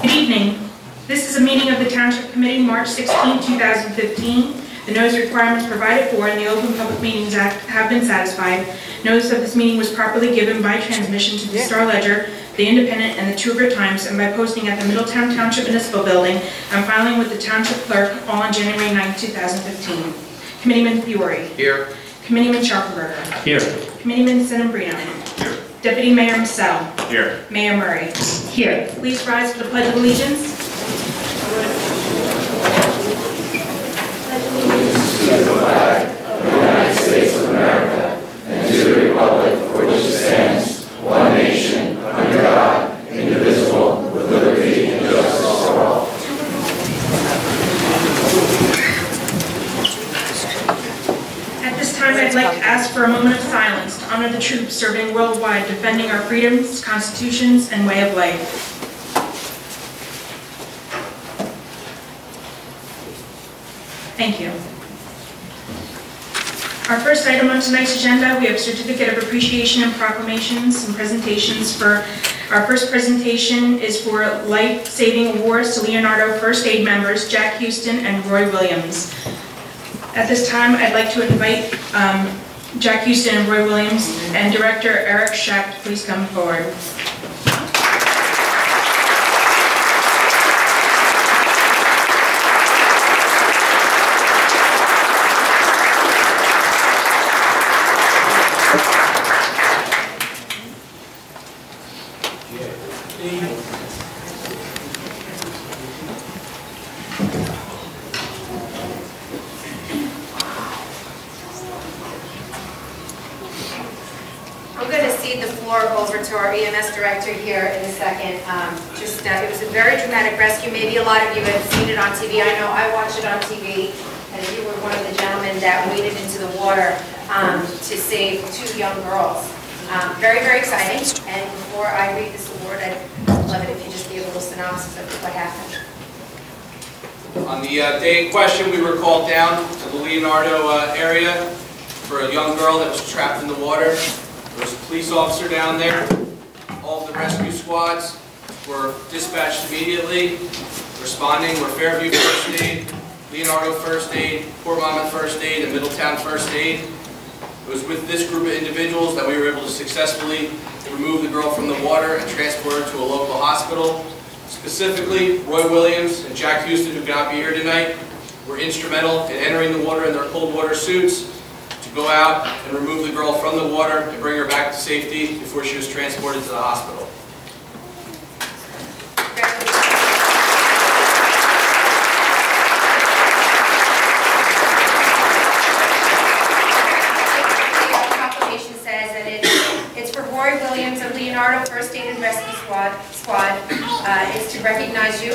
Good evening. This is a meeting of the Township Committee, March 16, 2015. The notice requirements provided for in the Open Public Meetings Act have been satisfied. Notice of this meeting was properly given by transmission to the Star Ledger, the Independent, and the Two River Times, and by posting at the Middletown Township Municipal Building and filing with the Township Clerk, all on January 9, 2015. Committeeman Fiore. Here. Committeeman Schaufelberger. Here. Committeeman Senembrino. Here. Deputy Mayor Massell. Here. Mayor Murray. Here. Please rise for the Pledge of Allegiance. To the flag of the United States of America and to the republic for which it stands, one nation, under God, indivisible, with liberty and justice for all. At this time, I'd like to ask for a moment of silence to honor the troops serving worldwide, defending our freedoms, constitutions, and way of life. Thank you. Our first item on tonight's agenda, we have Certificate of Appreciation and Proclamations and presentations. For our first presentation is for Life-Saving Awards to Leonardo First Aid members Jack Houston and Roy Williams. At this time, I'd like to invite Jack Houston and Roy Williams and Director Eric Schacht to please come forward. To our EMS director here in a second. It was a very dramatic rescue. Maybe a lot of you have seen it on TV. I know I watched it on TV, and you were one of the gentlemen that waded into the water to save two young girls. Very, very exciting. And before I read this award, I'd love it if you just gave a little synopsis of what happened. On the day in question, we were called down to the Leonardo area for a young girl that was trapped in the water. There was a police officer down there. All of the rescue squads were dispatched immediately. Responding were Fairview First Aid, Leonardo First Aid, Port Monmouth First Aid, and Middletown First Aid. It was with this group of individuals that we were able to successfully remove the girl from the water and transport her to a local hospital. Specifically, Roy Williams and Jack Houston, who cannot be here tonight, were instrumental in entering the water in their cold water suits to go out and remove the girl from the water and bring her back to safety before she was transported to the hospital. The proclamation says that it's for Roy Williams of Leonardo First Aid and Rescue Squad. It's to recognize you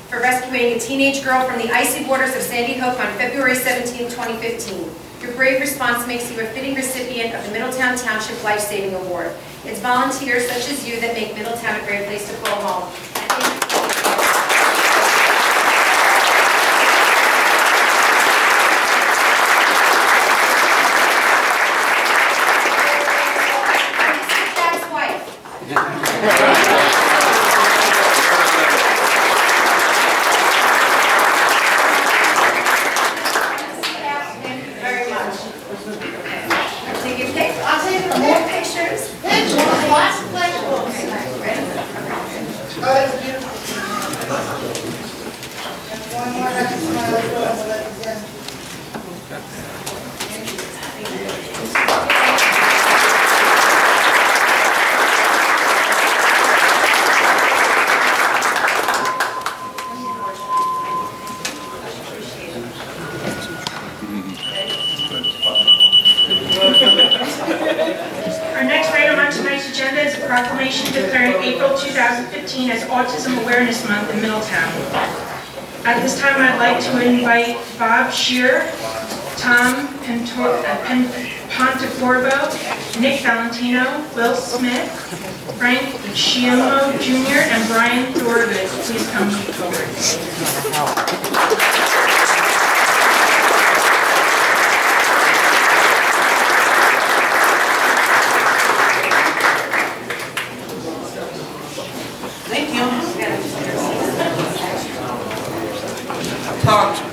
for rescuing a teenage girl from the icy waters of Sandy Hook on February 17, 2015. Your brave response makes you a fitting recipient of the Middletown Township Life-Saving Award. It's volunteers such as you that make Middletown a great place to call home. Jack's wife. Our next item on tonight's agenda is a proclamation declaring April 2015 as Autism Awareness Month in Middletown. At this time, I'd like to invite Bob Shear, Tom Pontecorvo, Nick Valentino, Will Smith, Frank Chiamo Jr., and Brian Thorowitz. Please come forward. Thank you. Township.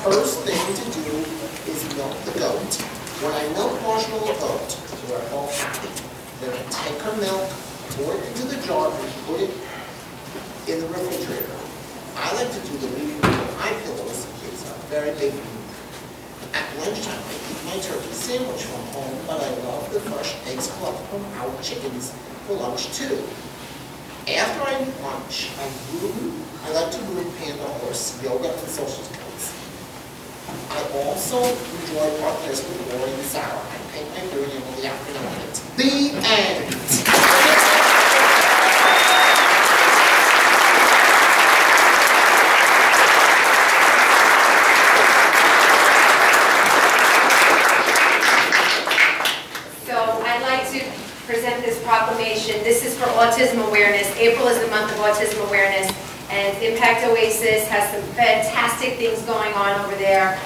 First thing to do is milk the goat. When I milk marshmallow goat, we're all happy. Then I take her milk, pour it into the jar, and put it in the refrigerator. I like to do the reading with my pillows. It's a very big reading. At lunchtime, I eat my turkey sandwich from home, but I love the fresh eggs collected from our chickens for lunch too. After I eat lunch, I like to groom panda horse, yoga, and social skills. I also enjoy partners with Lori and Sarah. I paint my food in the afternoon. The end. So I'd like to present this proclamation. This is for autism awareness. April is the month of autism awareness. And Impact Oasis has some fantastic things going on over there,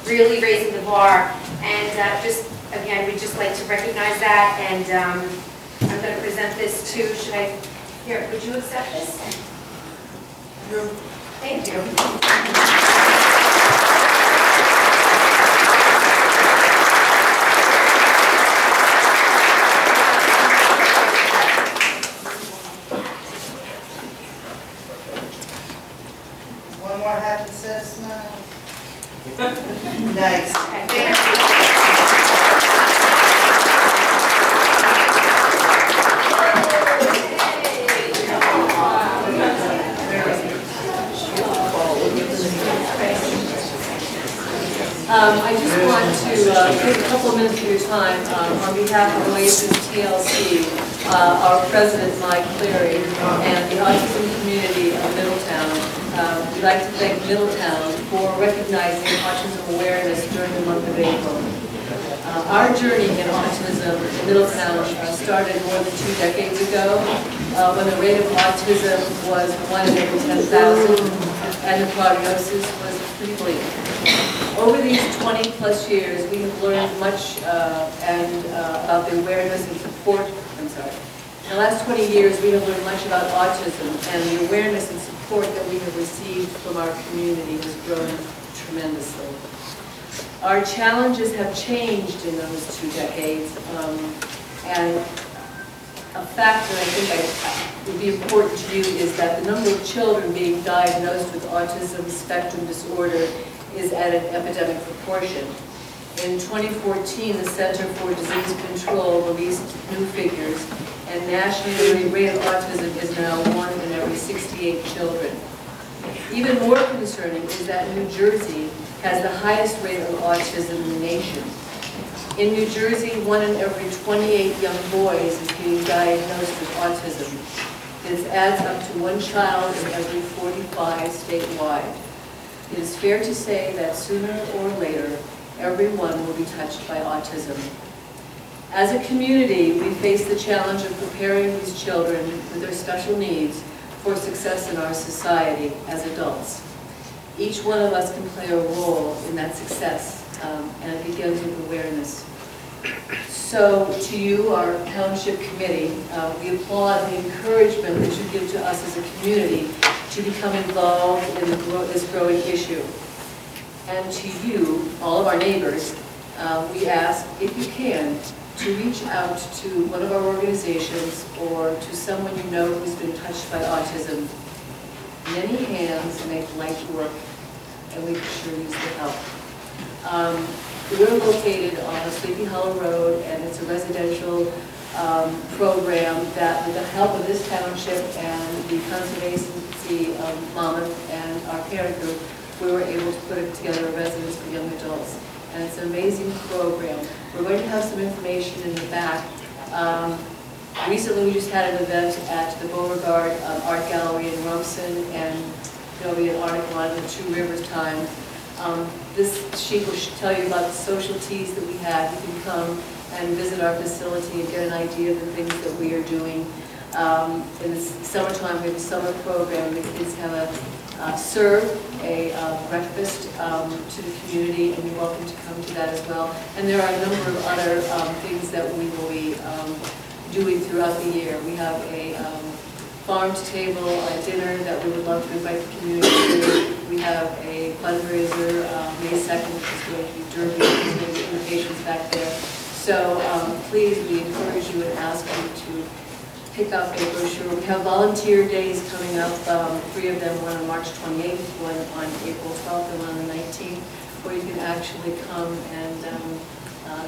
really raising the bar. And just, again, we'd just like to recognize that. And I'm going to present this to, should I, here, would you accept this? Thank you. One more happy citizen. Nice. I just want to take a couple of minutes of your time on behalf of Oasis TLC, our president, Mike Cleary, and the autism community of Middletown. We'd like to thank Middletown for recognizing autism awareness during the month of April. Our journey in autism in Middletown started more than 2 decades ago, when the rate of autism was 1 in every 10,000, and the prognosis was pretty bleak. Over these 20+ years, we have learned much about the awareness and support. In the last 20 years, we have learned much about autism, and the awareness and support that we have received from our community has grown tremendously. Our challenges have changed in those 2 decades, and a factor I think would be important to you is that the number of children being diagnosed with autism spectrum disorder is at an epidemic proportion. In 2014, the Center for Disease Control released new figures, and nationally the rate of autism is now 1 in every 68 children. Even more concerning is that New Jersey has the highest rate of autism in the nation. In New Jersey, 1 in every 28 young boys is being diagnosed with autism. This adds up to 1 child in every 45 statewide. It is fair to say that sooner or later, everyone will be touched by autism. As a community, we face the challenge of preparing these children with their special needs for success in our society as adults. Each one of us can play a role in that success, and it begins with awareness. So, to you, our Township Committee, we applaud the encouragement that you give to us as a community to become involved in this growing issue. And to you, all of our neighbors, we ask, if you can, to reach out to one of our organizations or to someone you know who's been touched by autism. Many hands make light work, and we can sure use the help. We're located on Sleepy Hollow Road, and it's a residential program that, with the help of this township and the Conservancy of Monmouth and our parent group, we were able to put together a residence for young adults. And it's an amazing program. We're going to have some information in the back. Recently, we just had an event at the Beauregard Art Gallery in Rumson, and there'll be an article on the Two Rivers Times. This sheet will tell you about the social teas that we have. You can come and visit our facility and get an idea of the things that we are doing. In the summertime, we have a summer program. The kids have serve a breakfast to the community, and you're welcome to come to that as well. And there are a number of other things that we will be doing throughout the year. We have a farm-to-table dinner that we would love to invite the community to. We have a fundraiser May 2nd, which is going to be Derby. There's going to be invitations back there. So please, we encourage you and ask you to pick up a brochure. We have volunteer days coming up, 3 of them, one on March 28th, one on April 12th, and one on the 19th, where you can actually come and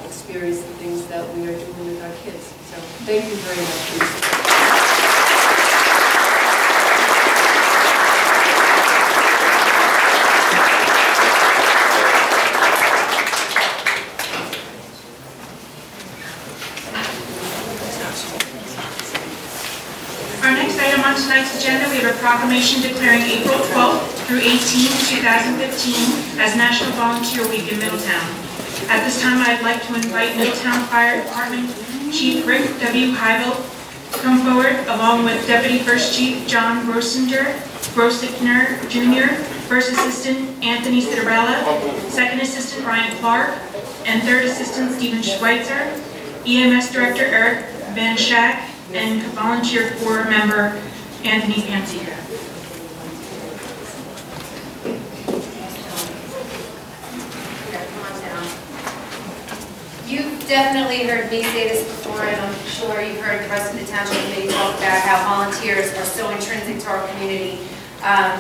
experience the things that we are doing with our kids. So thank you very much for your support. On tonight's agenda, we have a proclamation declaring April 12th through 18, 2015 as National Volunteer Week in Middletown. At this time, I'd like to invite Middletown Fire Department Chief Rick W. Heibel to come forward, along with Deputy First Chief John Grosinger Jr., First Assistant Anthony Citarella, Second Assistant Ryan Clark, and Third Assistant Stephen Schweitzer, EMS Director Eric Van Schack, and Volunteer Corps Member Anthony Pansica. You've definitely heard me say this before, and I'm sure you've heard the rest of the Township Committee talk about how volunteers are so intrinsic to our community.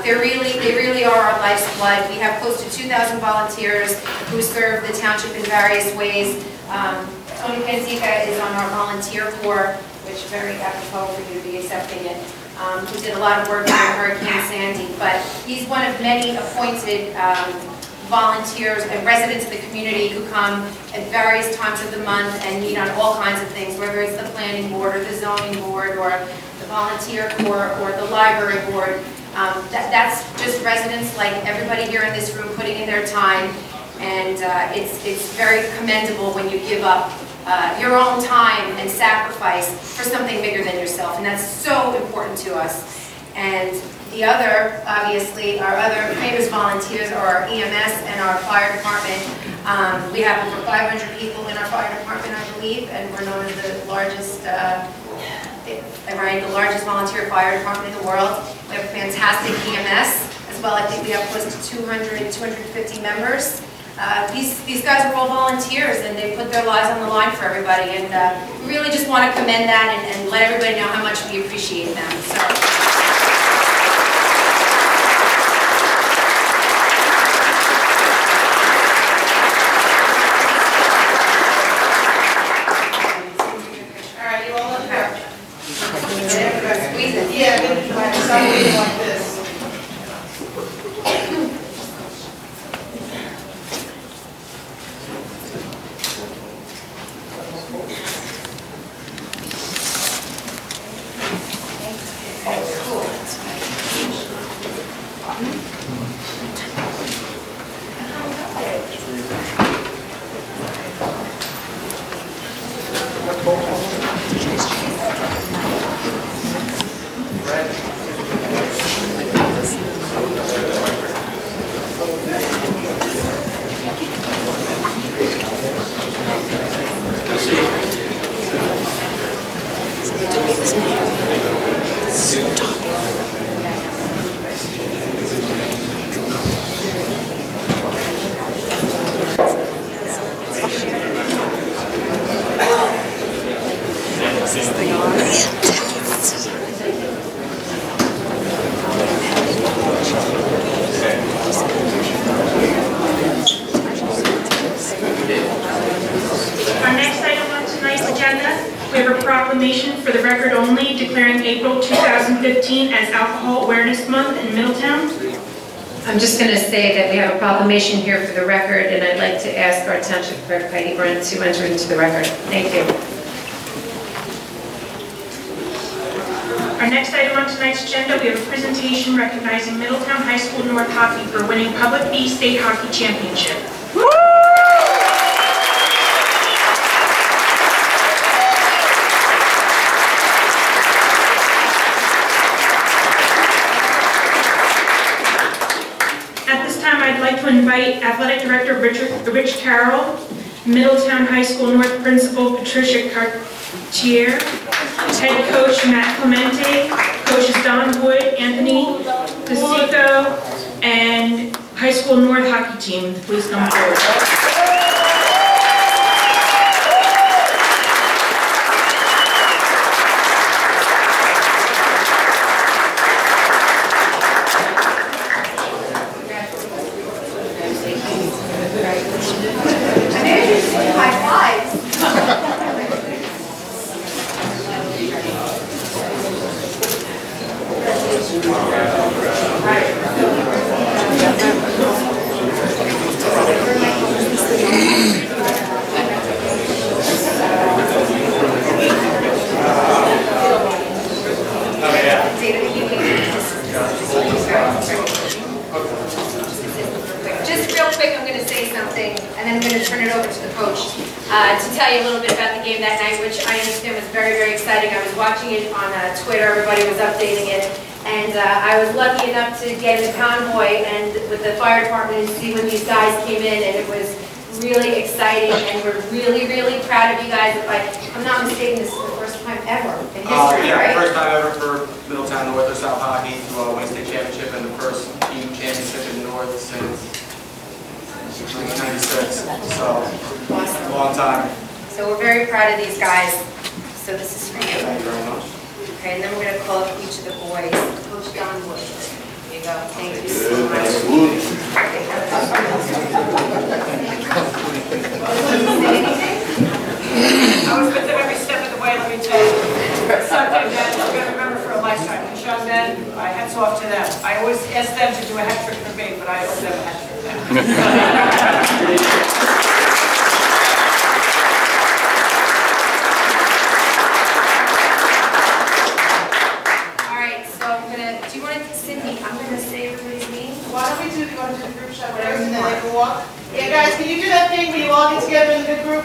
They really are our life's blood. We have close to 2,000 volunteers who serve the Township in various ways. Tony Pansica is on our volunteer corps, which is very apropos for you to be accepting it. He did a lot of work during Hurricane Sandy, but he's one of many appointed volunteers and residents of the community who come at various times of the month and meet on all kinds of things, whether it's the planning board or the zoning board or the volunteer corps or the library board. That's just residents like everybody here in this room putting in their time, and it's very commendable when you give up your own time and sacrifice for something bigger than yourself, and that's so important to us. And the other, obviously, our other famous volunteers are our EMS and our fire department. We have over 500 people in our fire department, I believe, and we're known as the largest, the largest volunteer fire department in the world. We have a fantastic EMS as well. I think we have close to 250 members. These guys are all volunteers, and they put their lives on the line for everybody, and we really just want to commend that and let everybody know how much we appreciate them. So. For the record only, declaring April 2015 as Alcohol Awareness Month in Middletown. I'm just going to say that we have a proclamation here for the record, and I'd like to ask our Township Clerk, Heidi Brent, to enter into the record. Thank you. Our next item on tonight's agenda, we have a presentation recognizing Middletown High School North Hockey for winning Public B State Hockey Championship. invite Athletic Director Rich Carroll, Middletown High School North Principal Patricia Cartier, Head Coach Matt Clemente, Coaches Don Wood, Anthony Casico, and High School North Hockey Team. Please come forward. Just real quick, I'm going to say something, and then I'm going to turn it over to the coach to tell you a little bit about the game that night, which I understand was very, very exciting. I was watching it on Twitter, everybody was updating it, and I was lucky enough to get in the convoy and with the fire department and see when these guys came in, and it was really exciting, and we're really, really proud of you guys. If I'm not mistaken, this is the first time ever in history, yeah, right? first time ever for Middletown North or South Hockey to win a state championship and the first team championship in North since 1996. So, a long time. So we're very proud of these guys. So this is for you. Thank you very much. Okay, and then we're going to call up each of the boys. Coach Don Wood. There you go. Thank you so much. I was with them every step of the way, let me tell you. Something that you're going to remember for a lifetime. And young men, hats off to them. I always ask them to do a hat trick for me, but I owe them a hat trick now. All right, so I'm going to, do you want to, Cindy, I'm going to say everybody's name. Why don't we do the group shot, whatever, and then they can walk? Yeah, guys, can you do that thing when you all get together in a good group?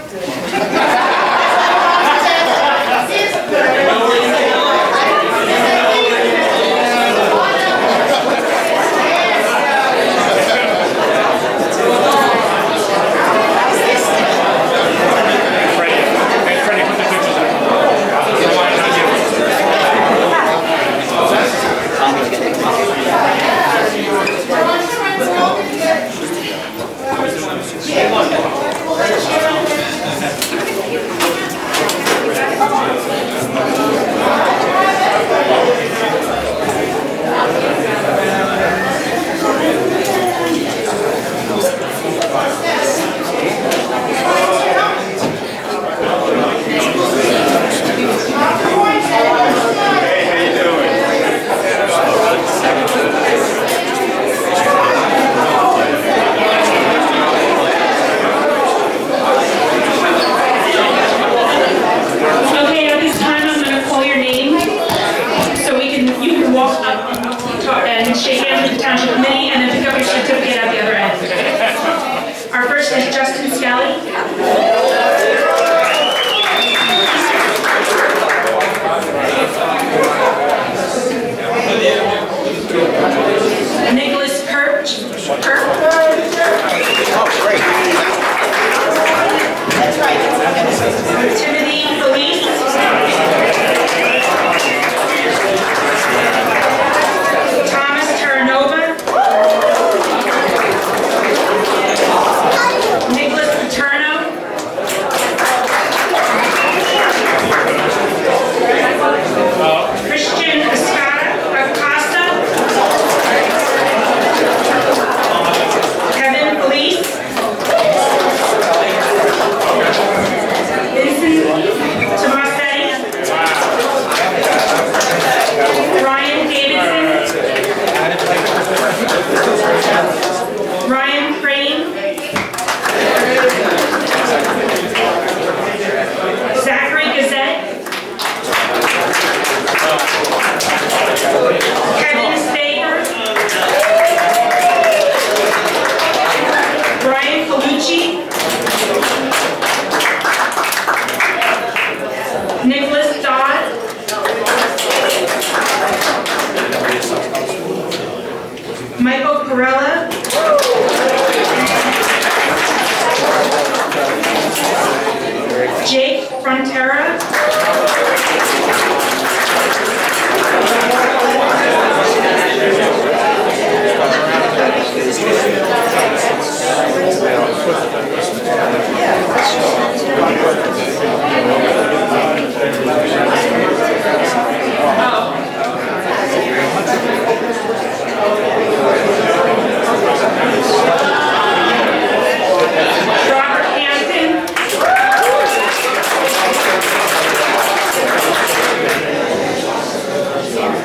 Frontera.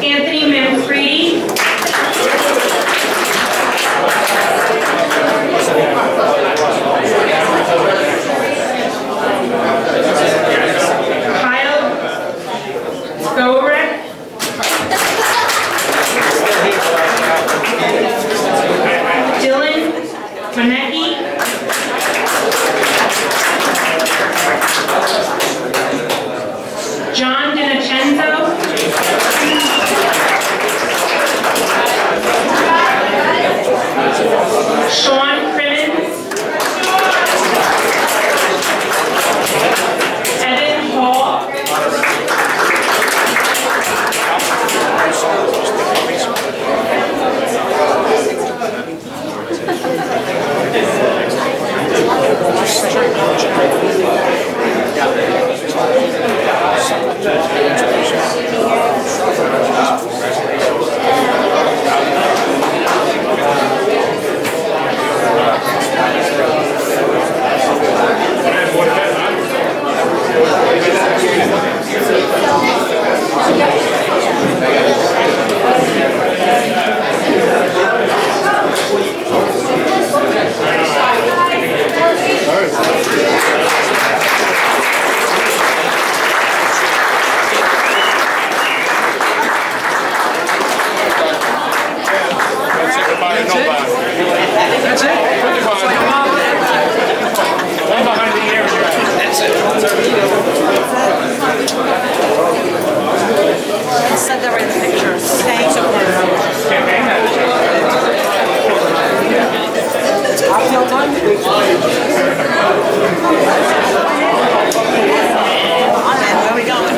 Anthony Manfredi. Kyle Skowrek. Dylan Manecki. John DiNocenzo. Sean Crimmins. Evan Hall. Said that right in the picture. Thanks. It's cocktail time? On then, where are we going?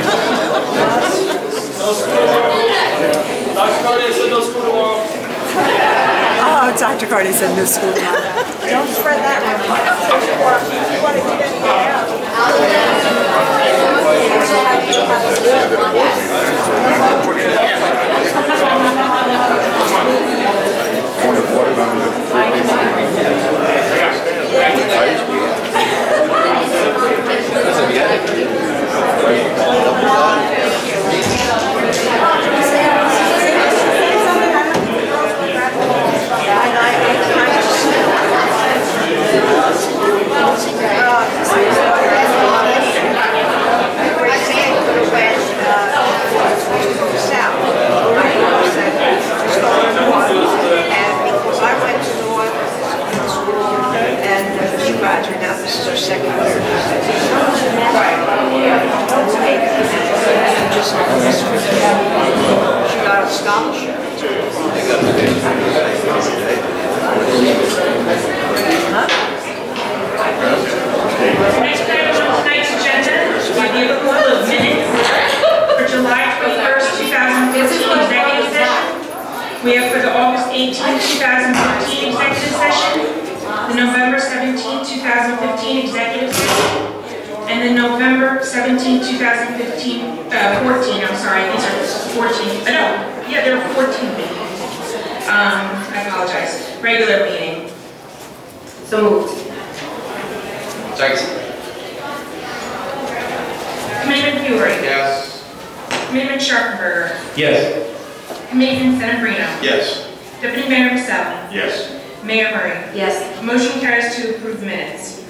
Oh, Dr. Cardi said no school tomorrow. Don't spread that rumor. You want to get it out. We have for the August 18, 2015 executive session, the November 17, 2015 executive session, and the November 17, 2015, 14, I'm sorry, these are 14, no, yeah, there are 14 meetings. I apologize. Regular meeting. So moved. Second. Committeeman Fury. Yes. Committeeman Sharpenberger. Yes. Committeeman Senabrino. Yes. Deputy Mayor Michelle. Yes. Mayor Murray. Yes. Motion carries to approve minutes.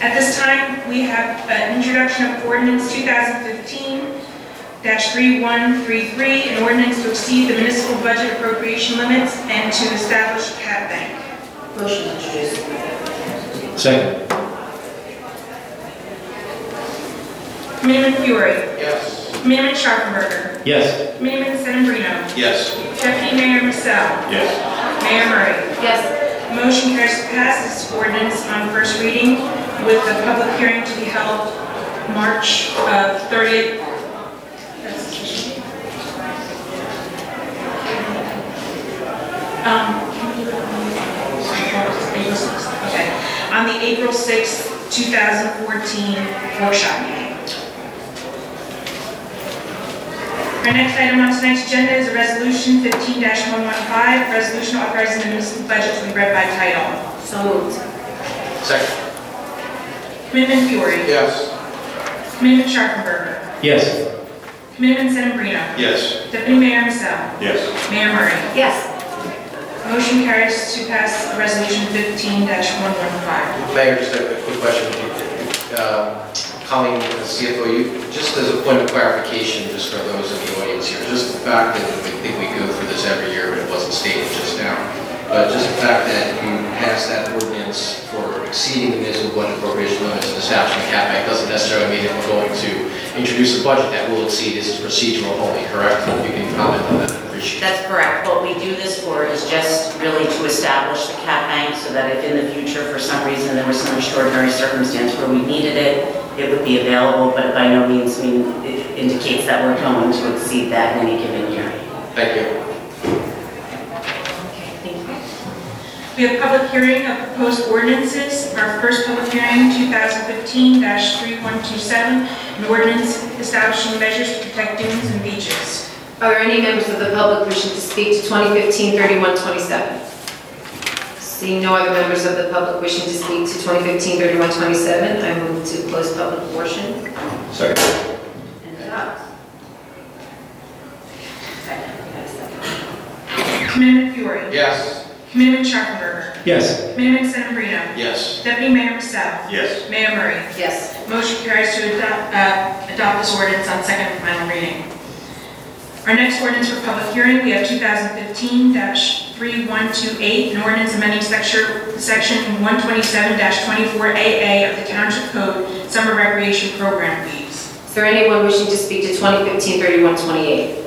At this time, we have an introduction of ordinance 2015-3133, an ordinance to exceed the municipal budget appropriation limits and to establish a cat bank. Motion to introduce. Second. Committeeman Fury. Yes. Committeeman Sharpenberger. Yes. Committeeman Senabrino. Yes. Deputy Mayor Michelle. Yes. Mayor Murray. Yes. Motion carries to pass this ordinance on first reading. with the public hearing to be held March 30th. Okay. On the April 6th, 2014 workshop meeting. Our next item on tonight's agenda is a resolution 15-115, resolution authorizing the municipal budget to be read by title. So moved. Second. Committeeman Fiore. Yes. Committeeman Sharpenberger. Yes. Committeeman Sedambrino. Yes. Deputy Mayor Michelle. Yes. Mayor Murray. Yes. Motion carries to pass resolution 15-115. Mayor, just a quick question. Colleen, CFO, just as a point of clarification, just for those in the audience here, just the fact that I think we go through this every year, but it wasn't stated just now, but just the fact that you passed that ordinance for exceeding the municipal budget appropriation limits and establishing a cap bank doesn't necessarily mean that we're going to introduce a budget that will exceed. This is procedural only, correct? If you can comment on that, I appreciate it. That's correct. What we do this for is just really to establish the cap bank so that if in the future, for some reason, there was some extraordinary circumstance where we needed it, it would be available, but by no means it indicates that we're going to exceed that in any given year. Thank you. Okay, thank you. We have public hearing of proposed ordinances. Our first public hearing, 2015-3127, an ordinance establishing measures to protect dunes and beaches. Are there any members of the public wishing to speak to 2015-3127? Seeing no other members of the public wishing to speak to 2015-3127, I move to close public portion. Second. And adopt. Committeeman Fiore. Yes. Committeeman Sharpenberger. Yes. Committeeman Sedambrino. Yes. Deputy Mayor Michelle. Yes. Mayor Murray. Yes. Motion carries to adopt this ordinance on second and final reading. Our next ordinance for public hearing, we have 2015-3128, an ordinance amending section 127-24AA of the Township Code, Summer Recreation Program fees. Is there anyone wishing to speak to 2015-3128?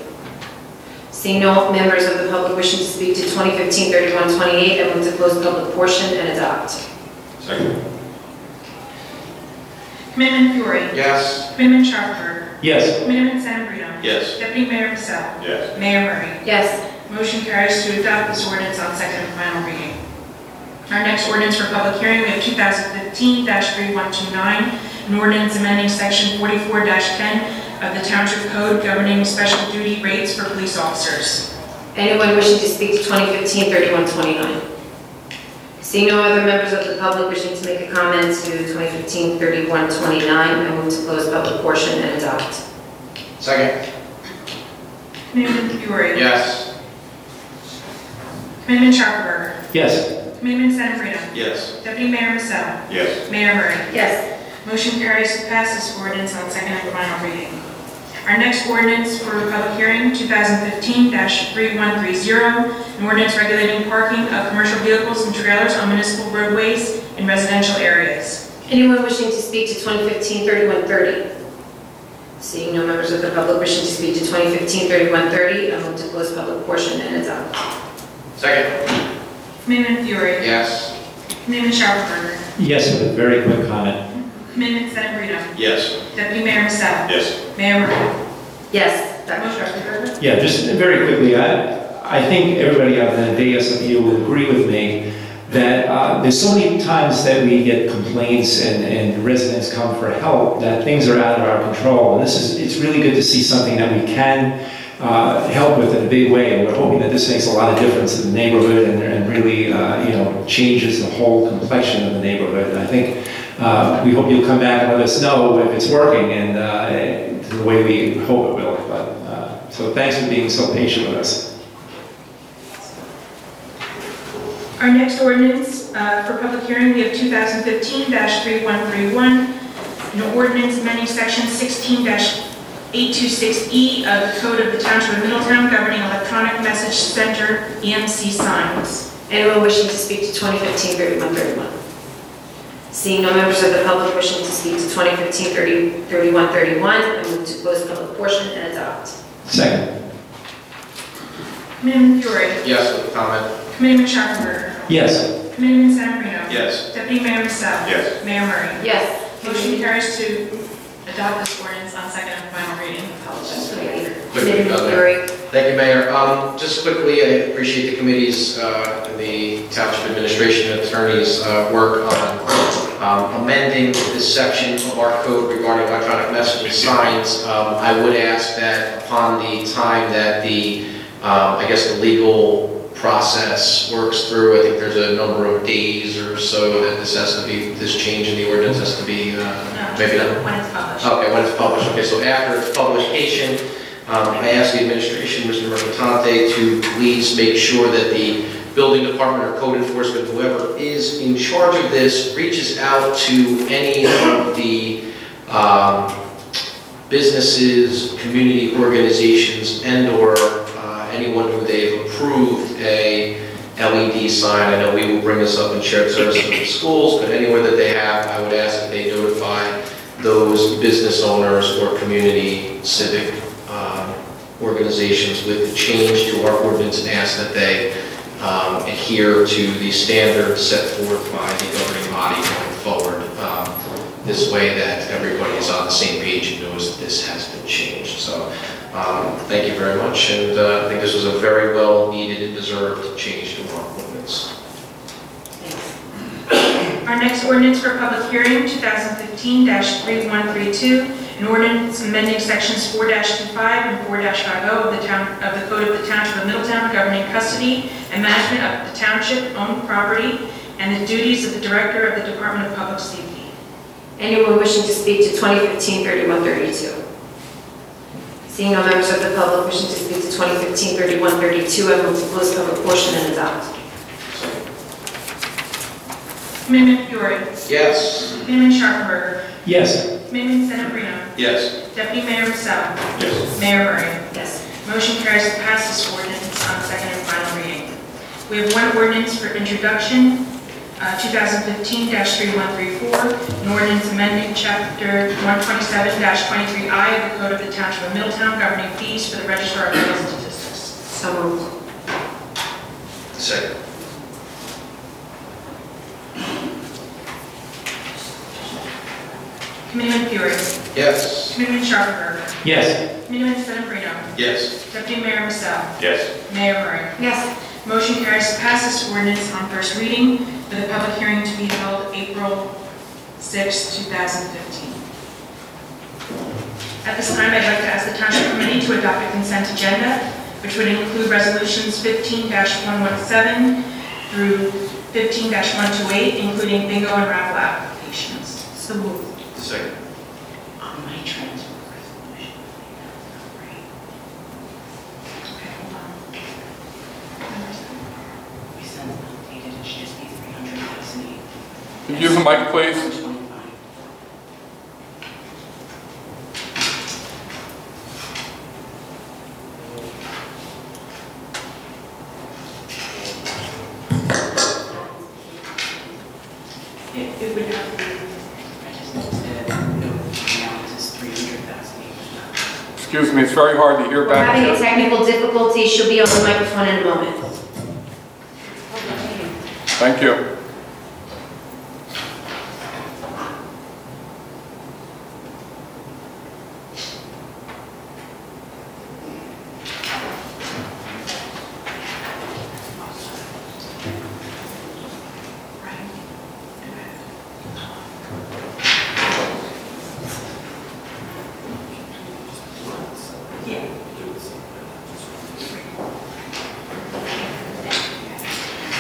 Seeing no members of the public wishing to speak to 2015-3128, I move to close the public portion and adopt. Second. Committeeman Fiore. Yes. Committeeman Sharpenberger. Yes. Committeeman Sedambrino. Yes. Deputy Mayor Michelle. Yes. Mayor Murray. Yes. Motion carries to adopt this ordinance on second and final reading. Our next ordinance for public hearing, we have 2015-3129, an ordinance amending section 44-10 of the Township Code governing special duty rates for police officers. Anyone wishing to speak to 2015-3129? Seeing no other members of the public wishing to make a comment to 2015-3129, I move to close public portion and adopt. Second. Committeeman Fiore. Yes. Committeeman Sharpenberger. Yes. Committeeman Sedambrino. Yes. Deputy Mayor Michelle. Yes. Mayor Murray. Yes. Motion carries to pass this ordinance on second and final reading. Our next ordinance for public hearing, 2015-3130, an ordinance regulating parking of commercial vehicles and trailers on municipal roadways in residential areas. Anyone wishing to speak to 2015-3130? Seeing no members of the public wishing to speak to 2015-3130, I move to close public portion and adopt. Second. Committeeman Fiore. Yes. Committeeman Sharpenberger. Yes, with a very quick comment. Committeeman Sedambrino. Yes. Deputy Mayor Michelle. Yes. Mayor Murray. Yes. Motion. Yeah, just very quickly, I think everybody on the dais of you will agree with me that there's so many times that we get complaints and residents come for help that things are out of our control. And it's really good to see something that we can help with in a big way. And we're hoping that this makes a lot of difference in the neighborhood and really, changes the whole complexion of the neighborhood. And I think we hope you'll come back and let us know if it's working and the way we hope it will. So thanks for being so patient with us. Our next ordinance for public hearing, we have 2015-3131, an ordinance amending section 16-826E of the Code of the Township of Middletown governing electronic message center EMC signs. Anyone wishing to speak to 2015-3131? Seeing no members of the public wishing to speak to 2015-3131, I move to close the public portion and adopt. Second. Committeeman Fiore. Yes with comment. Committeeman Sharpenberger. Yes. Committeeman Sedambrino. Yes. Deputy Mayor Michelle. Yes. Mayor Murray. Yes. Motion carries to adopt this ordinance on second and final reading. Quickly, Mayor. Thank you, Mayor. Just quickly, I appreciate the committee's and the Township Administration attorney's work on amending this section of our code regarding electronic messaging signs. I would ask that upon the time that the, I guess the legal process works through, I think there's a number of days or so that this has to be, this change in the ordinance has to be, maybe not? When it's published. Okay, when it's published. Okay, so after its publication, I ask the administration, Mr. Mercatante, to please make sure that the building department or code enforcement, whoever is in charge of this, reaches out to any of the businesses, community organizations, and/or anyone who they've approved a LED sign. I know we will bring this up in shared services with the schools, but anywhere that they have, I would ask that they notify those business owners or community civic organizations with the change to our ordinance and ask that they adhere to the standards set forth by the governing body going forward. This way that everybody is on the same page and knows that this has been changed. So thank you very much, and I think this was a very well needed and deserved change to our ordinance. Our next ordinance for public hearing, 2015-3132, an ordinance amending sections 4-25 and 4-50 of the Code of the Township of Middletown governing custody and management of the township-owned property and the duties of the Director of the Department of Public Safety. Anyone wishing to speak to 2015-3132? Seeing no members of the public wishing to speak to 2015-3132, I move to close the public portion and adopt. Committeeman Fiore. Yes. Committeeman Sharpenberger. Yes. Committeeman Sedambrino. Yes. Deputy Mayor Michelle. Yes. Mayor Murray. Yes. Motion carries to pass this ordinance on second and final reading. We have one ordinance for introduction, 2015-3134, an ordinance amending Chapter 127-23I of the Code of the Township of Middletown governing fees for the Registrar of Vital Statistics. So moved. Second. Committeeman Fiore. Yes. Committeeman Sharpenberger. Yes. Committeeman Sedambrino. Yes. Deputy Mayor Michelle. Yes. Mayor Murray. Yes. Motion carries to pass this ordinance on first reading with a public hearing to be held April 6, 2015. At this time, I'd like to ask the Township Committee to adopt a consent agenda, which would include resolutions 15-117 through 15-128, including bingo and raffle applications. So moved. Second. On my transfer resolution. Okay, hold on. We sent it updated, it should just be 300,008. Can you use the mic, please? 125. It would have to be. I just noticed that the amount is 300,008. Excuse me, it's very hard to hear We're back having a here. technical difficulty. She'll be on the microphone in a moment. Thank you.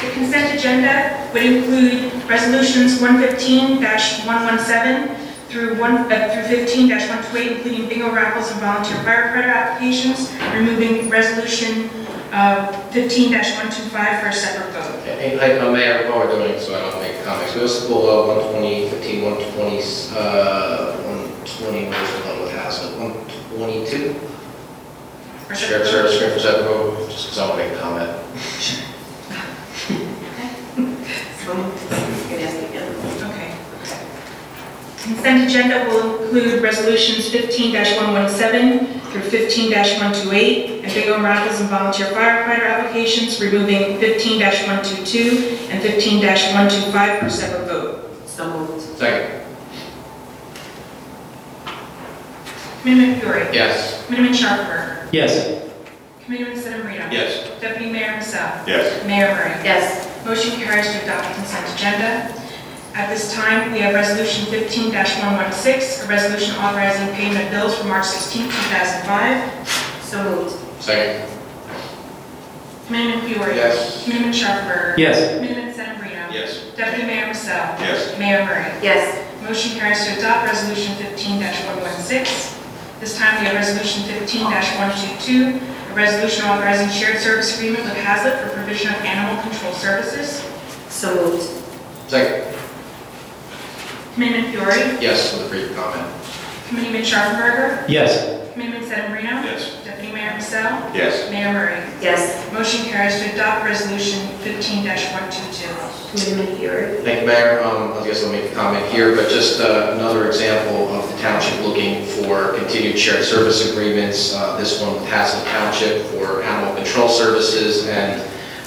The consent agenda would include resolutions 115-117 through 15-128, including bingo raffles and volunteer firefighter applications, removing resolution 15-125 for a separate vote. Hey, Mayor, while we're doing it, so I don't make comments, we also pull 120, 15, 120, 120, where's the one with Haslett, 122? Shared service screen for separate vote, just because I want to make a comment. Okay. Consent agenda will include resolutions 15-117 through 15-128, and bingo and raffles and volunteer firefighter applications, removing 15-122 and 15-125 for separate vote. So moved. Second. Committeeman Fiore. Yes. Committeeman Sharpberger. Yes. Committeeman Sedambrino. Yes. Deputy Mayor Michelle. Yes. Mayor Murray. Yes. Motion carries to adopt the consent agenda. At this time, we have Resolution 15-116, a resolution authorizing payment of bills for March 16, 2005. So moved. Second. Committeeman Fiore. Yes. Committeeman Sharpberger. Yes. Committeeman Sedambrino. Yes. Deputy Mayor Michelle. Yes. Mayor Murray. Yes. Motion carries to adopt Resolution 15-116. This time we have Resolution 15-122, a resolution authorizing shared service agreement with Hazlet for provision of animal control services. So moved. Second. Committeeman Fiore. Yes, with a brief comment. Committeeman Sharpberger. Yes. Committeeman Sedambrino. Yes. Deputy Mayor Michelle. Yes. Mayor Murray. Yes. Motion carries to adopt Resolution 15-122. Committeeman Fiore. Thank you, Mayor. I guess I'll make a comment here, but just another example of the township looking for continued shared service agreements. This one with Hazlet Township for animal control services, and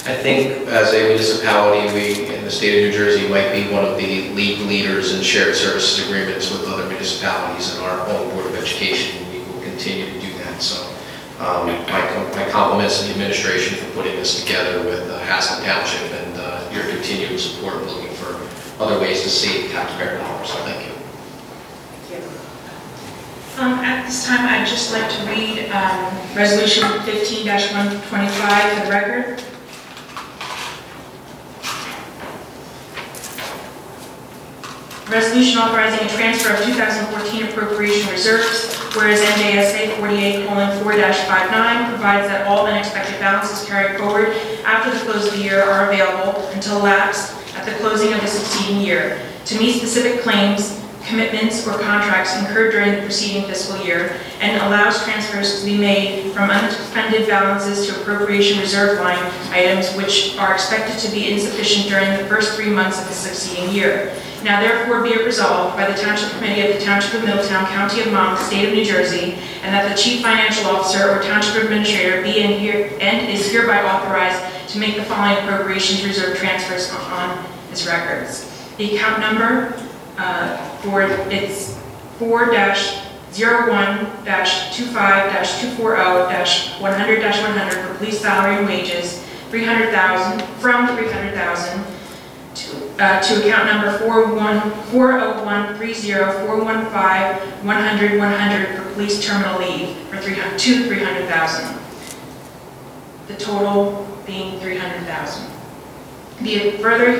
I think as a municipality, we in the state of New Jersey might be one of the league leaders in shared services agreements with other municipalities, and our own Board of Education, we will continue to do that. So my compliments to the administration for putting this together with Hazlet Township and your continued support looking for other ways to save taxpayer dollars. So thank you. At this time, I'd just like to read Resolution 15-125 for the record. Resolution authorizing a transfer of 2014 appropriation reserves, whereas NJSA 48:4-59 provides that all unexpected balances carried forward after the close of the year are available until lapse at the closing of the succeeding year to meet specific claims, commitments, or contracts incurred during the preceding fiscal year, and allows transfers to be made from unexpended balances to appropriation reserve line items which are expected to be insufficient during the first 3 months of the succeeding year. Now therefore be it resolved by the Township Committee of the Township of Middletown, County of Monmouth, State of New Jersey, and that the Chief Financial Officer or Township Administrator be and is hereby authorized to make the following appropriations reserve transfers on its records. The account number for it's 4-01-25-240-100-100 for police salary and wages, $300,000 from $300,000 to account number 401-30-415-100-100 for police terminal leave for $300,000. The total being $300,000. Be it further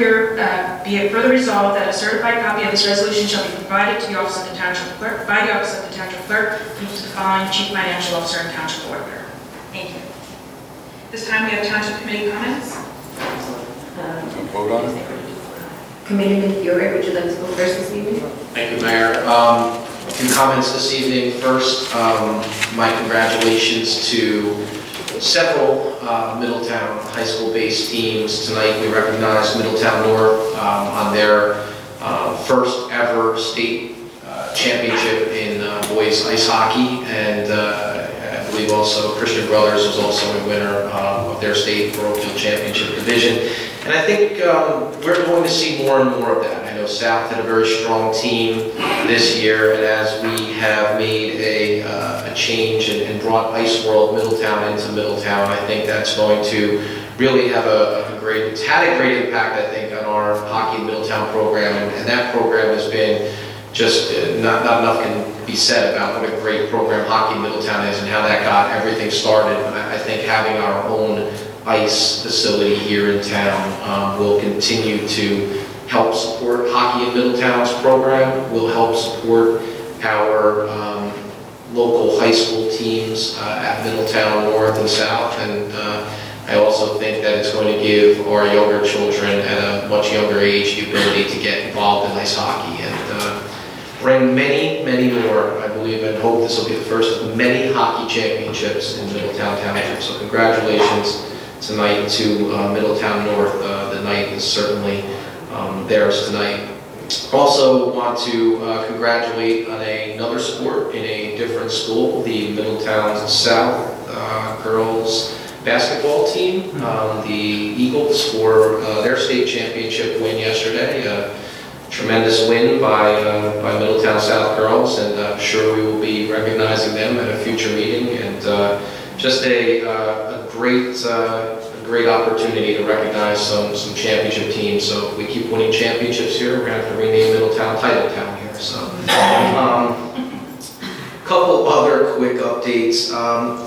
resolved that a certified copy of this resolution shall be provided to the Office of the Township Clerk by the Office of the Township Clerk to the following Chief Financial Officer and Township Auditor. Thank you. This time we have Township Committee comments. Vote on it. Committeeman Fiore, would you like to go first this evening? Thank you, Mayor. A few comments this evening. First, my congratulations to several Middletown high school-based teams. Tonight we recognize Middletown North on their first ever state championship in boys ice hockey, and I believe also Christian Brothers was also a winner of their state parochial championship division. And I think we're going to see more and more of that. I know South had a very strong team this year, and as we have made a change and brought Ice World Middletown into Middletown, I think that's going to really have it's had a great impact, I think, on our Hockey in Middletown program, and that program has been just, not enough can be said about what a great program Hockey in Middletown is and how that got everything started. I think having our own ice facility here in town will continue to help support Hockey in Middletown's program, will help support our local high school teams at Middletown North and South, and I also think that it's going to give our younger children at a much younger age the ability to get involved in ice hockey and bring many, many more. I believe and hope this will be the first of many hockey championships in Middletown Township. So congratulations tonight to Middletown North. The night is certainly theirs tonight. Also want to congratulate on another sport in a different school, the Middletown South girls basketball team. The Eagles for their state championship win yesterday. Tremendous win by Middletown South girls, and I'm sure we will be recognizing them at a future meeting. And just a great opportunity to recognize some championship teams. So if we keep winning championships here, we're going to have to rename Middletown Titletown here. So, couple other quick updates.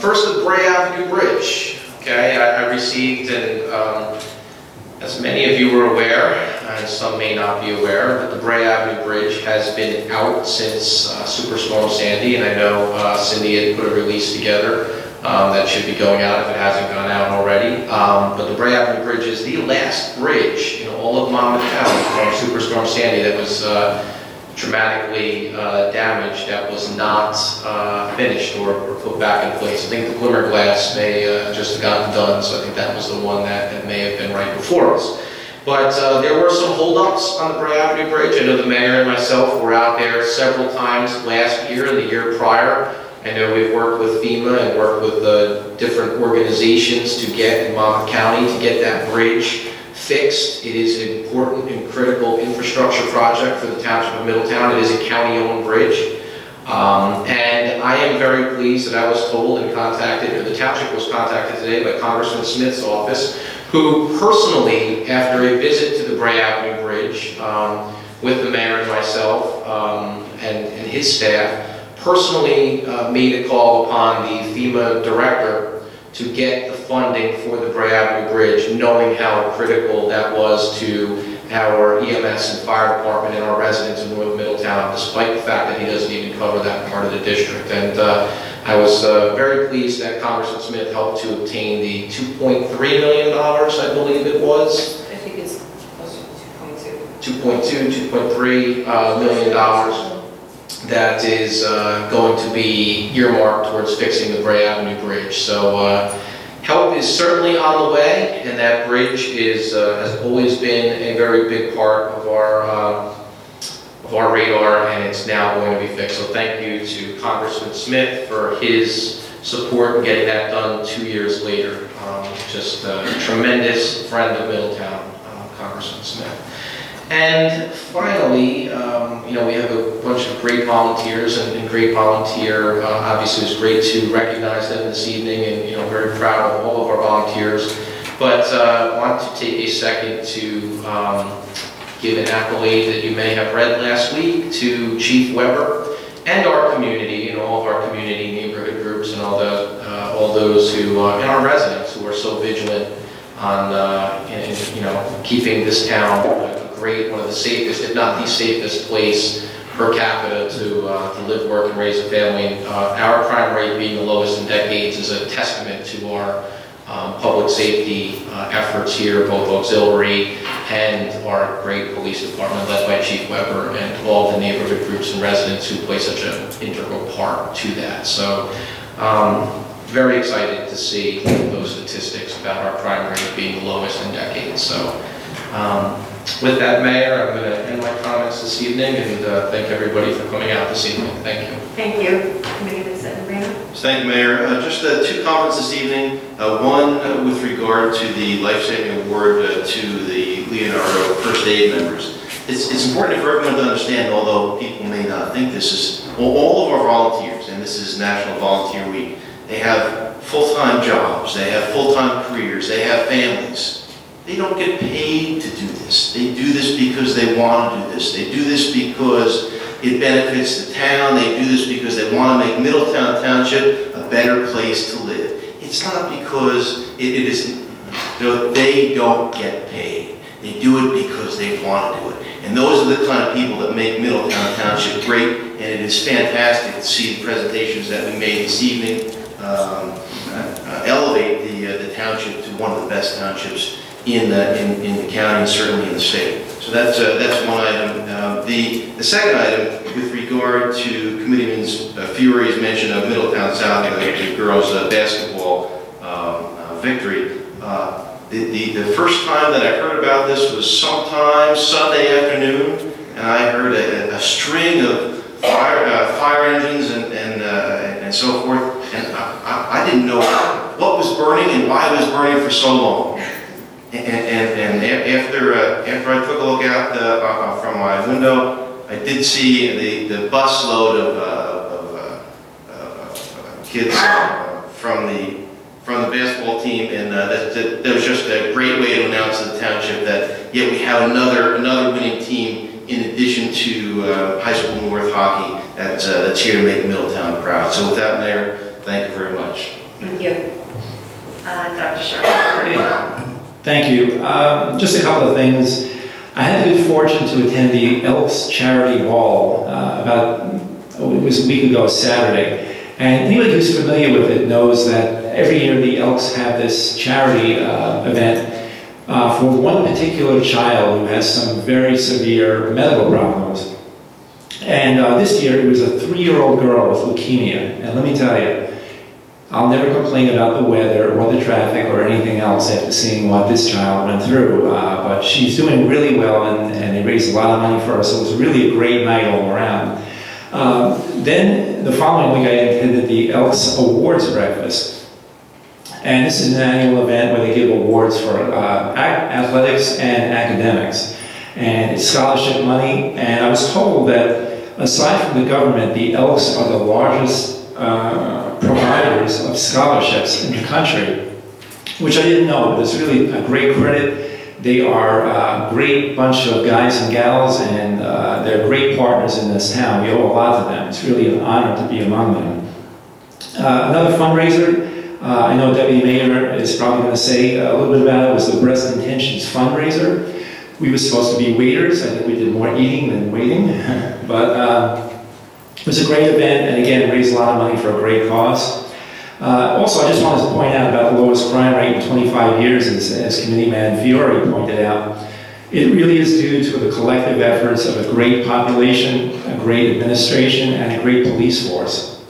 First, the Bray Avenue Bridge. Okay, I received, and as many of you are aware, and some may not be aware, but the Bray Avenue Bridge has been out since Superstorm Sandy, and I know Cindy had put a release together that should be going out if it hasn't gone out already. But the Bray Avenue Bridge is the last bridge in all of Monmouth County from Superstorm Sandy that was dramatically damaged, that was not finished or put back in place. I think the glimmer glass may just have gotten done, so I think that was the one that may have been right before us. But there were some holdups on the Bray Avenue Bridge. I know the mayor and myself were out there several times last year and the year prior. I know we've worked with FEMA and worked with different organizations to get in Monmouth County to get that bridge fixed. It is an important and critical infrastructure project for the Township of Middletown. It is a county-owned bridge. And I am very pleased that I was told and contacted, or the Township was contacted today by Congressman Smith's office, who personally, after a visit to the Bray Avenue Bridge with the mayor and myself and his staff, personally made a call upon the FEMA director to get the funding for the Bray Avenue Bridge, knowing how critical that was to our EMS and fire department and our residents in North Middletown, despite the fact that he doesn't even cover that part of the district. And I was very pleased that Congressman Smith helped to obtain the $2.3 million, I believe it was. I think it's closer to 2.2. 2.3 million that is going to be earmarked towards fixing the Bray Avenue Bridge. So help is certainly on the way, and that bridge is has always been a very big part of our radar, and it's now going to be fixed. So thank you to Congressman Smith for his support in getting that done 2 years later. Just a tremendous friend of Middletown, Congressman Smith. And finally, you know, we have a bunch of great volunteers and great volunteer. Obviously, it's great to recognize them this evening, and you know, very proud of all of our volunteers. But I want to take a second to give an accolade that you may have read last week to Chief Weber and our community, and all of our community neighborhood groups, and all those who and our residents who are so vigilant on you know, keeping this town one of the safest, if not the safest place per capita to live, work, and raise a family. And, our crime rate being the lowest in decades is a testament to our public safety efforts here, both auxiliary and our great police department led by Chief Weber, and all the neighborhood groups and residents who play such an integral part to that. So very excited to see those statistics about our crime rate being the lowest in decades. So with that, Mayor, I'm going to end my comments this evening, and thank everybody for coming out this evening. Thank you. Thank you. Committee Vice Mayor. Thank you, Mayor. Just two comments this evening. One with regard to the life-saving award to the Leonardo First Aid members. It's important for everyone to understand, although people may not think this is, all of our volunteers, and this is National Volunteer Week, they have full-time jobs, they have full-time careers, they have families. They don't get paid to do this. They do this because they want to do this. They do this because it benefits the town. They do this because they want to make Middletown Township a better place to live. It's not because it is, you know, they don't get paid. They do it because they want to do it. And those are the kind of people that make Middletown Township great. And it is fantastic to see the presentations that we made this evening elevate the township to one of the best townships in the county and certainly in the state. So that's one item. The second item, with regard to Committeeman Fury's mention of Middletown South, the girls' basketball victory. The first time that I heard about this was sometime Sunday afternoon and I heard a string of fire engines and so forth, and I didn't know what was burning and why it was burning for so long. And after I took a look out from my window, I did see the bus load of kids from the basketball team, and that was just a great way to announce to the township that we have another winning team in addition to high school North hockey that's here to make Middletown proud. So with that, Mayor, thank you very much. Thank you. Dr. Sharp. Thank you. Just a couple of things. I had the good fortune to attend the Elks Charity Ball it was a week ago Saturday. And anybody who's familiar with it knows that every year the Elks have this charity event for one particular child who has some very severe medical problems. And this year it was a 3-year-old girl with leukemia. And let me tell you, I'll never complain about the weather or the traffic or anything else after seeing what this child went through. But she's doing really well, and they raised a lot of money for her, so it was really a great night all around. Then the following week I attended the Elks Awards Breakfast. And this is an annual event where they give awards for athletics and academics. And it's scholarship money, and I was told that aside from the government, the Elks are the largest providers of scholarships in the country, which I didn't know, but it's really a great credit. They are a great bunch of guys and gals, and they're great partners in this town. We owe a lot to them. It's really an honor to be among them. Another fundraiser, I know Deputy Mayor is probably going to say a little bit about it, was the Breast Intentions fundraiser. We were supposed to be waiters. I think we did more eating than waiting, but it was a great event, and again, raised a lot of money for a great cause. Also, I just wanted to point out about the lowest crime rate in 25 years, as Committeeman Fiore pointed out. It really is due to the collective efforts of a great population, a great administration, and a great police force.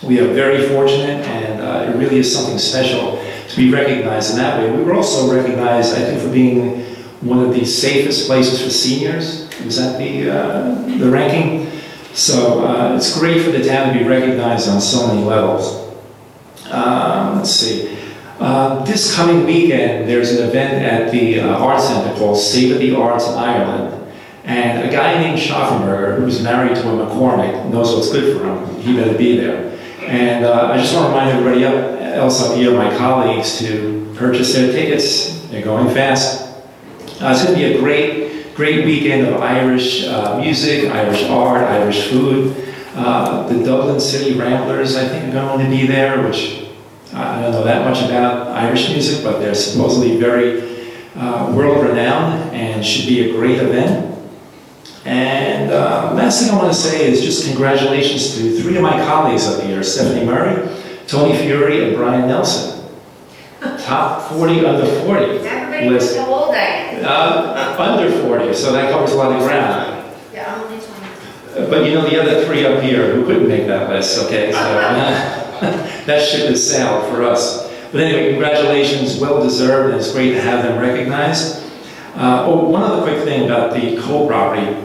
We are very fortunate, and it really is something special to be recognized in that way. We were also recognized, I think, for being one of the safest places for seniors. Was that the ranking? So it's great for the town to be recognized on so many levels. Let's see. This coming weekend, there's an event at the Arts Center called Savor the Arts Ireland. And a guy named Schaffenberger, who's married to a McCormick, knows what's good for him. He better be there. And I just want to remind everybody else up here, my colleagues, to purchase their tickets. They're going fast. It's going to be a great weekend of Irish music, Irish art, Irish food. The Dublin City Ramblers, I think, are going to be there, which I don't know that much about Irish music, but they're supposedly very world-renowned and should be a great event. And last thing I want to say is just congratulations to 3 of my colleagues up here, Stephanie Murray, Tony Fury, and Brian Nelson. Top 40 under 40. Everybody knows how old I am. Under 40, so that covers a lot of ground. Yeah, I'm only 20. But you know the other 3 up here who couldn't make that list, okay? So that ship has sailed for us. But anyway, congratulations, well deserved, and it's great to have them recognized. One other quick thing about the Cole property.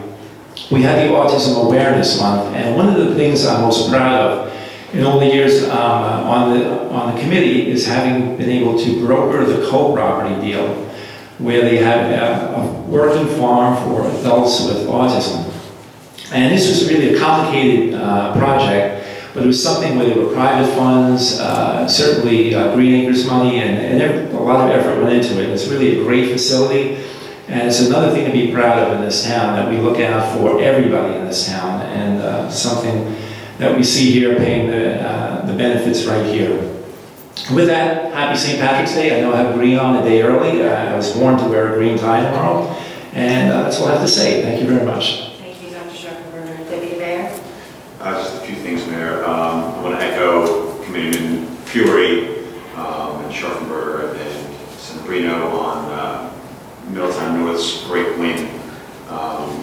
We had the Autism Awareness Month, and one of the things I'm most proud of in all the years on the committee is having been able to broker the Cole property deal, where they have a working farm for adults with autism. And this was really a complicated project, but it was something where there were private funds, certainly Green Acres money, and a lot of effort went into it. It's really a great facility, and it's another thing to be proud of in this town, that we look out for everybody in this town, and something that we see here paying the benefits right here. With that, happy St. Patrick's Day. I know I have green on a day early. I was born to wear a green tie tomorrow, and that's all I have to say. Thank you very much. Thank you, Dr. Schaffenberger. Deputy Mayor? Just a few things, Mayor. I want to echo Committeeman Fury and Schaffenberger and Sembrino on Middletown North's great win,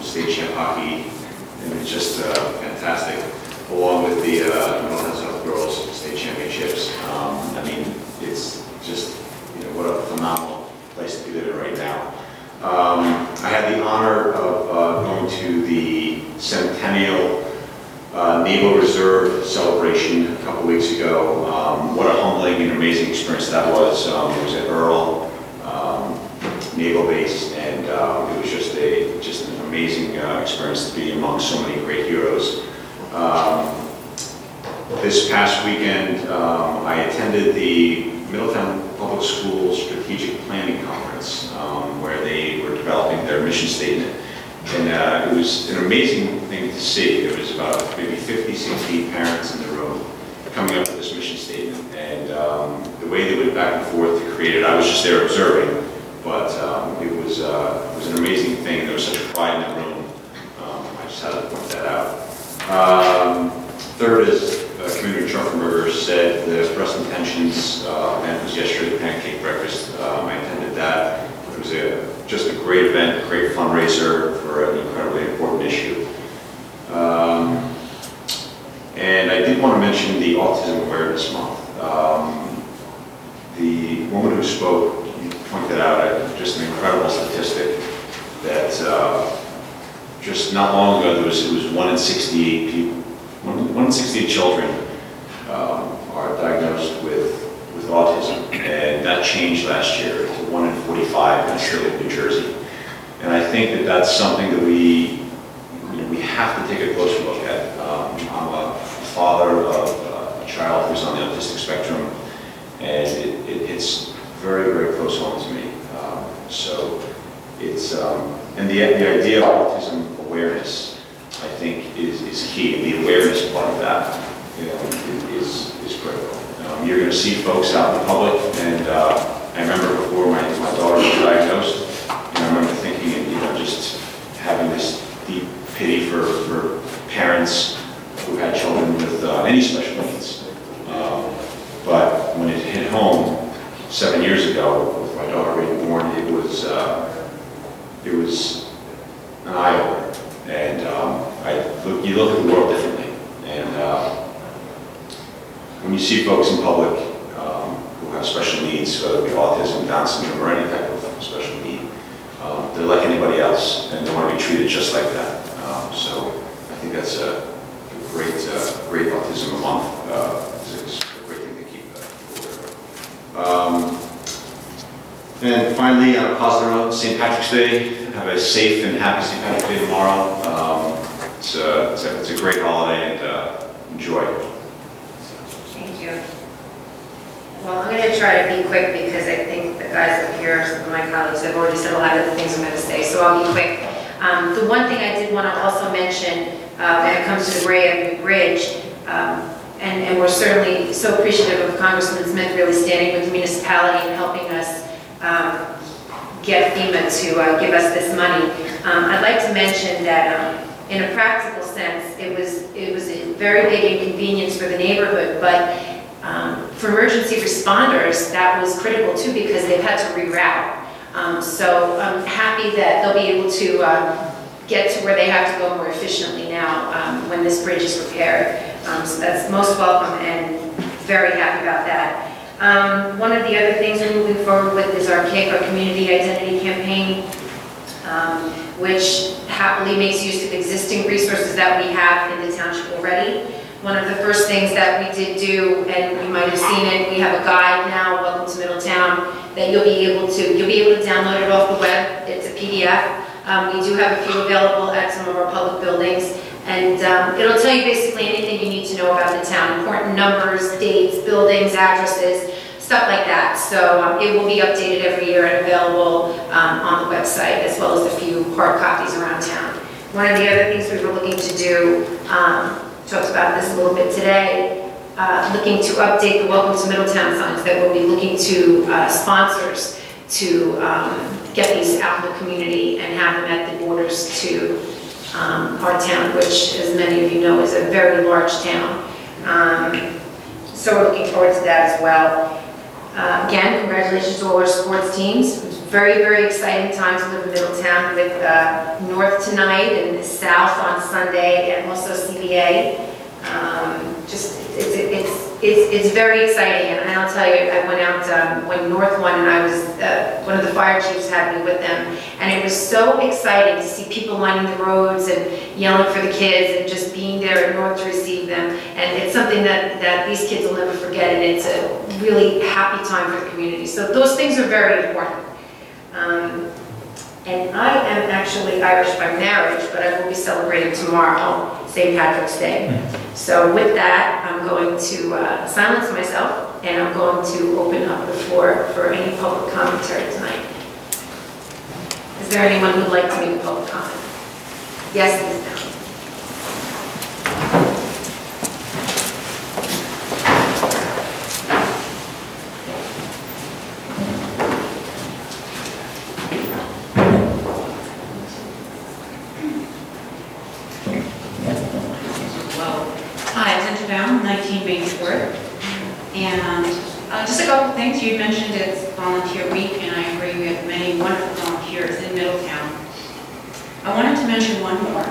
state champ hockey, and it's just fantastic, along with the Middletown South Girls State Championships. I mean, it's just, what a phenomenal place to be living right now. I had the honor of going to celebration a couple weeks ago. What a humbling and amazing experience that was. It was at Earl Naval Base, and it was just an amazing experience to be among so many great heroes. This past weekend, I attended the Middletown Public Schools Strategic Planning Conference, where they were developing their mission statement. And it was an amazing thing to see. There was about maybe 50, 60 parents in the room coming up with this mission statement. And the way they went back and forth to create it, I was just there observing, but it was an amazing thing. There was such pride in the room. I just had to point that out. Third is Community Schaffenberger said the Breast Intentions event was yesterday, the pancake breakfast. I attended that. It was just a great event, a great fundraiser for an incredibly important issue. And I did want to mention the Autism Awareness Month. The woman who spoke pointed out just an incredible statistic that just not long ago it was 1 in 68 people, 1 in 68 children are diagnosed with autism, and that changed last year to 1 in 45 in the state of New Jersey. And I think that that's something that we have to take a closer look at. I'm a father of a child who's on the autistic spectrum, and it's very, very close home to me. So it's, and the idea of autism awareness, I think, is key. And the awareness part of that, is critical. You're going to see folks out in the public, and I remember before my daughter was diagnosed, I remember thinking, just having this deep pity for parents who had children with any special needs. But when it hit home 7 years ago, with my daughter being born, it was an eye-opener. And you look at the world differently. And when you see folks in public who have special needs, whether it be autism, Down syndrome, or any type of special need, they're like anybody else, and they want to be treated just like that. So I think that's a great Autism Month. It's a great thing to keep aware of. And finally, on a positive note, St. Patrick's Day. Have a safe and happy St. Patrick's Day tomorrow. It's a great holiday, and enjoy it. Thank you. Well, I'm going to try to be quick because I think the guys up here, some of my colleagues, have already said a lot of the things I'm going to say, so I'll be quick. The one thing I did want to also mention when it comes to the Gray Avenue Bridge, and we're certainly so appreciative of Congressman Smith really standing with the municipality and helping us get FEMA to give us this money. I'd like to mention that in a practical sense, it was a very big inconvenience for the neighborhood, but for emergency responders, that was critical too because they've had to reroute. So I'm happy that they'll be able to get to where they have to go more efficiently now when this bridge is repaired. So that's most welcome and very happy about that. One of the other things we're moving forward with is our community identity campaign, which happily makes use of existing resources that we have in the township already. One of the first things that we did do, and you might have seen it, we have a guide now, Welcome to Middletown, that you'll be able to download it off the web. It's a PDF. We do have a few available at some of our public buildings, and it'll tell you basically anything you need to know about the town, important numbers, dates, buildings, addresses, stuff like that. So it will be updated every year and available on the website, as well as a few hard copies around town. One of the other things we were looking to do, talked about this a little bit today, looking to update the Welcome to Middletown signs that we'll be looking to sponsors to get these out in the community and have them at the borders to our town, which, as many of you know, is a very large town. So we're looking forward to that as well. Again, congratulations to all our sports teams. It's very, very exciting time to live in Middletown with North tonight and South on Sunday, and also CBA. It's it's very exciting, and I'll tell you, I went out when North won, and I was, one of the fire chiefs had me with them, and it was so exciting to see people lining the roads and yelling for the kids and just being there at North to receive them, and it's something that these kids will never forget, and it's a really happy time for the community. So those things are very important. And I am actually Irish by marriage, but I will be celebrating tomorrow, St. Patrick's Day. So with that, I'm going to silence myself, and I'm going to open up the floor for any public commentary tonight. Is there anyone who would like to make a public comment? Yes, Ms. Down. Just a couple of things. You mentioned it's Volunteer Week, and I agree we have many wonderful volunteers in Middletown. I wanted to mention one more.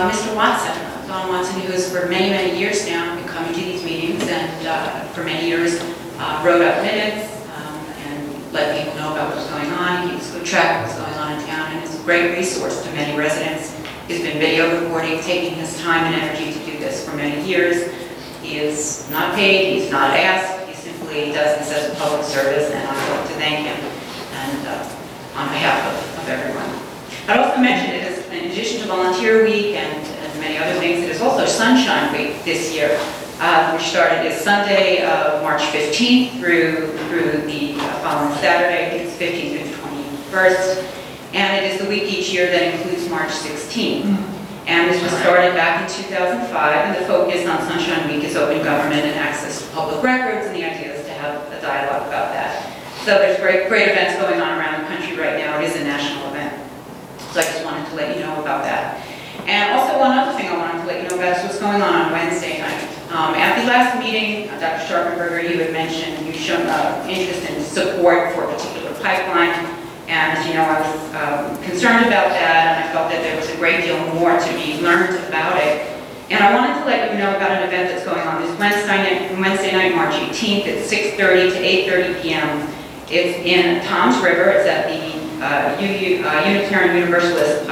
Mr. Watson, Don Watson, who has for many, many years now been coming to these meetings and for many years wrote up minutes and let people know about what's going on. He keeps good track of what's going on in town, and is a great resource to many residents. He's been video recording, taking his time and energy to do this for many years. He is not paid, he's not asked. He does this as a public service, and I want to thank him and on behalf of everyone. I'd also mention it is, in addition to Volunteer Week and many other things, it is also Sunshine Week this year, which started this Sunday, March 15th through the following Saturday. It's 15th through the 21st, and it is the week each year that includes March 16th. And this was started back in 2005, and the focus on Sunshine Week is open government and access to public records, and the idea is to have a dialogue about that. So there's great events going on around the country right now. It is a national event. So I just wanted to let you know about that. And also one other thing I wanted to let you know about is what's going on Wednesday night. At the last meeting, Dr. Scharpenberger, you had mentioned you've shown interest and support for a particular pipeline. And as you know, I was concerned about that, and I felt that there was a great deal more to be learned about it. And I wanted to let you know about an event that's going on this Wednesday night, March 18th at 6:30 to 8:30 p.m. It's in Toms River. It's at the Unitarian Universalist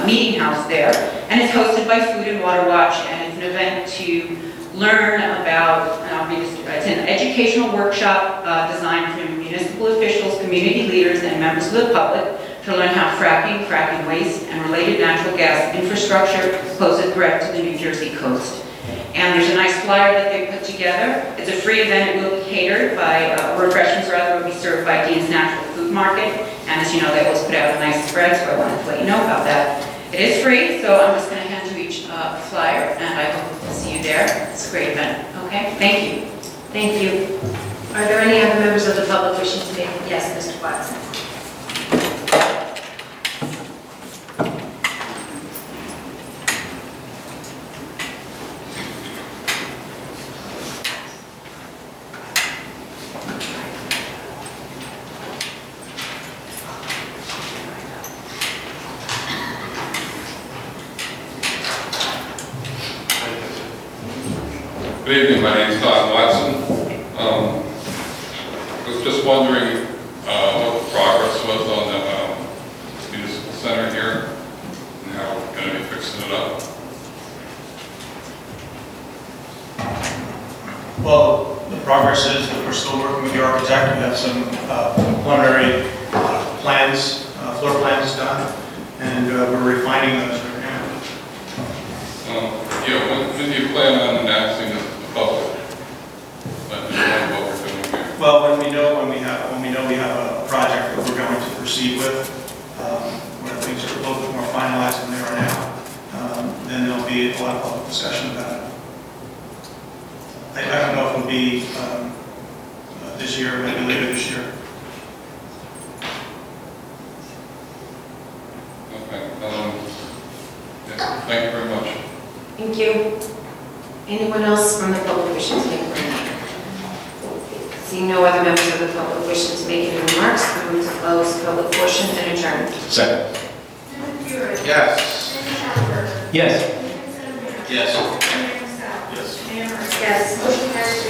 meeting house there, and it's hosted by Food and Water Watch, and it's an event to learn about, it's an educational workshop designed for municipal officials, community leaders, and members of the public to learn how fracking waste, and related natural gas infrastructure pose a threat to the New Jersey coast. And there's a nice flyer that they put together. It's a free event. It will be catered by, refreshments rather, will be served by Dean's Natural Food Market. And as you know, they always put out a nice spread, so I wanted to let you know about that. It is free, so I'm just going to hand you each flyer, and I hope to see you there. It's a great event. Okay? Thank you. Thank you. Are there any other members of the public wishing to make? Yes, Mr. Watson. Good evening, my name is Todd Watson. I was just wondering what the progress was on the municipal center here and how we're going to be fixing it up. Well, the progress is that we're still working with the architect. We have some preliminary plans, floor plans done, and we're refining those right now. When do you plan on announcing this to the public? Let them know what we're doing here. Well, when we know we have a project that we're going to proceed with, where things are a little bit more finalized than they are now, then there'll be a lot of public discussion about it. I don't know if it'll be this year, maybe later this year. Okay. Thank you very much. Thank you. Anyone else from the public wishing to make a remark? Seeing no other members of the public wishing to make any remarks, I move to close the public portion and adjourn. Second. Yes. Yes. Yes. Yes. Motion carries.